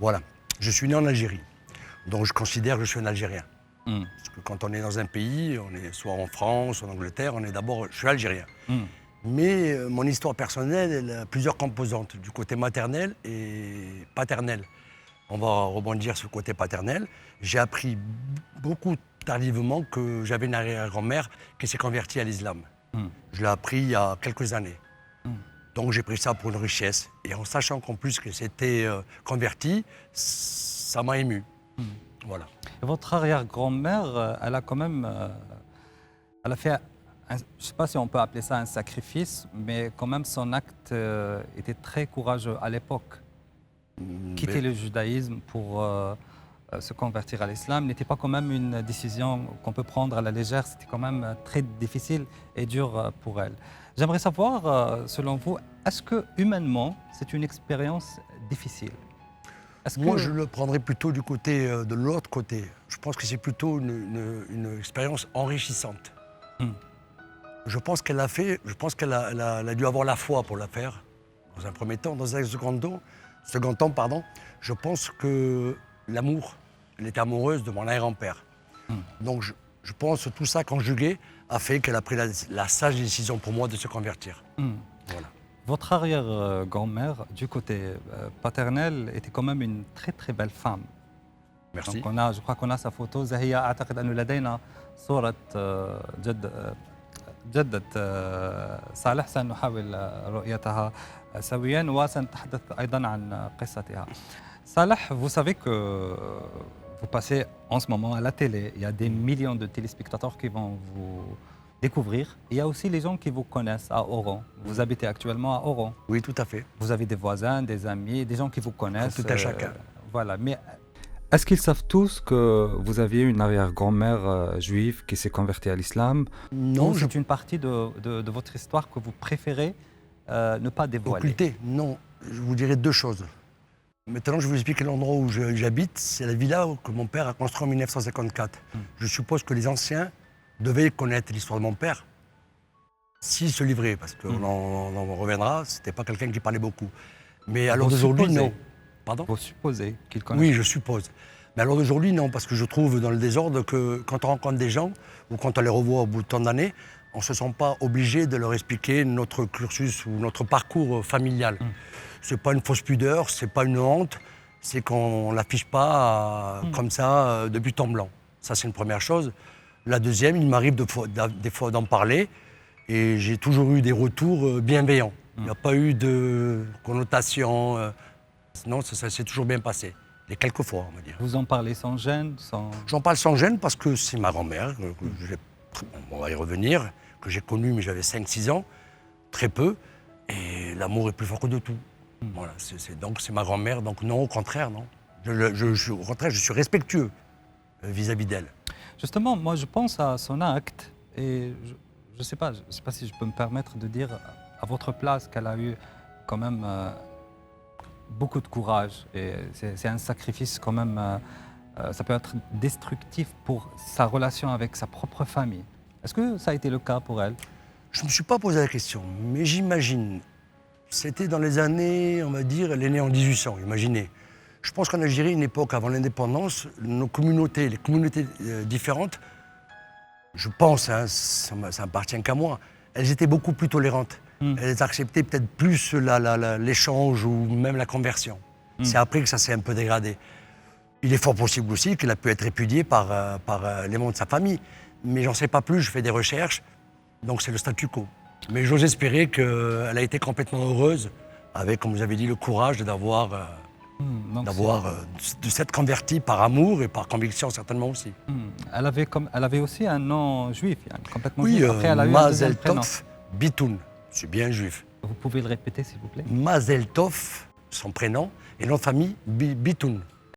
Voilà. Je suis né en Algérie, donc je considère que je suis un Algérien. Hmm. Parce que quand on est dans un pays, on est soit en France, soit en Angleterre, on est d'abord, je suis algérien. Hmm. Mais mon histoire personnelle, elle a plusieurs composantes, du côté maternel et paternel. On va rebondir sur le côté paternel. J'ai appris beaucoup tardivement que j'avais une arrière-grand-mère qui s'est convertie à l'islam. Hmm. Je l'ai appris il y a quelques années. Hmm. Donc j'ai pris ça pour une richesse. Et en sachant qu'en plus que c'était converti, ça m'a ému. Voilà. Et votre arrière-grand-mère, elle a quand même, elle a fait, je ne sais pas si on peut appeler ça un sacrifice, mais quand même son acte était très courageux à l'époque. Quitter le judaïsme pour se convertir à l'islam n'était pas quand même une décision qu'on peut prendre à la légère, c'était quand même très difficile et dur pour elle. J'aimerais savoir, selon vous, est-ce que humainement, c'est une expérience difficile? Moi, je le prendrais plutôt du côté de l'autre côté. Je pense que c'est plutôt une expérience enrichissante. Je pense qu'elle a fait, je pense qu'elle a, elle a dû avoir la foi pour la faire, dans un premier temps. Dans un second temps, je pense que l'amour, elle était amoureuse de mon arrière-grand-père. Donc je pense que tout ça conjugué a fait qu'elle a pris la sage décision pour moi de se convertir. Voilà. Votre arrière-grand-mère, du côté paternel, était quand même une très très belle femme. Merci. Donc je crois qu'on a sa photo. زهية أعتقد أنه لدينا صورة جدة صالح، سنحاول رؤيتها سويا وسنتحدث أيضا عن قصتها. Salah, vous savez que vous passez en ce moment à la télé. Il y a des millions de téléspectateurs qui vont vous découvrir. Il y a aussi les gens qui vous connaissent à Oran. Vous habitez actuellement à Oran. Oui, tout à fait. Vous avez des voisins, des amis, des gens qui vous connaissent. Tout à chacun. Voilà. Mais est-ce qu'ils savent tous que vous aviez une arrière-grand-mère juive qui s'est convertie à l'islam? Non. C'est une partie de votre histoire que vous préférez ne pas dévoiler? Occulter? Non. Je vous dirai deux choses. Maintenant, je vous explique l'endroit où j'habite. C'est la villa que mon père a construite en 1954. Je suppose que les anciens devaient connaître l'histoire de mon père s'il se livrait, parce qu'on en reviendra, c'était pas quelqu'un qui parlait beaucoup. Mais à l'heure d'aujourd'hui, non. Pardon? Vous supposez qu'il connaît? Oui, je suppose. Mais à l'heure d'aujourd'hui, non, parce que je trouve dans le désordre que quand on rencontre des gens, ou quand on les revoit au bout de tant d'années, on ne se sent pas obligé de leur expliquer notre cursus ou notre parcours familial. Ce n'est pas une fausse pudeur, ce n'est pas une honte, c'est qu'on ne l'affiche pas comme ça de but en blanc. Ça, c'est une première chose. La deuxième, il m'arrive des fois d'en parler et j'ai toujours eu des retours bienveillants. Il n'y a pas eu de connotation. Non, ça s'est toujours bien passé. Et quelques fois, on va dire. Vous en parlez sans gêne, J'en parle sans gêne parce que c'est ma grand-mère, on va y revenir, que j'ai connue, mais j'avais 5-6 ans, très peu, et l'amour est plus fort que de tout. Voilà, donc c'est ma grand-mère, donc non, au contraire, non. Au contraire, je suis respectueux vis-à-vis d'elle. Justement, moi, je pense à son acte, et je ne sais pas si je peux me permettre de dire à votre place qu'elle a eu quand même beaucoup de courage, et c'est un sacrifice quand même, ça peut être destructif pour sa relation avec sa propre famille. Est-ce que ça a été le cas pour elle? Je ne me suis pas posé la question, mais j'imagine. C'était dans les années, on va dire, elle est née en 1800, imaginez. Je pense qu'en Algérie, une époque avant l'indépendance, nos communautés, les communautés différentes, je pense, hein, ça n'appartient qu'à moi, elles étaient beaucoup plus tolérantes. Elles acceptaient peut-être plus l'échange ou même la conversion. C'est après que ça s'est un peu dégradé. Il est fort possible aussi qu'elle a pu être répudiée par les membres de sa famille. Mais j'en sais pas plus, je fais des recherches, donc c'est le statu quo. Mais j'ose espérer qu'elle a été complètement heureuse avec, comme vous avez dit, le courage de s'être convertie par amour et par conviction certainement aussi. Elle avait aussi un nom juif, complètement juif. Après, elle a eu Mazel Tov Bitoun, c'est bien juif. Vous pouvez le répéter s'il vous plaît? Mazel Tov, son prénom, et notre famille Bitoun.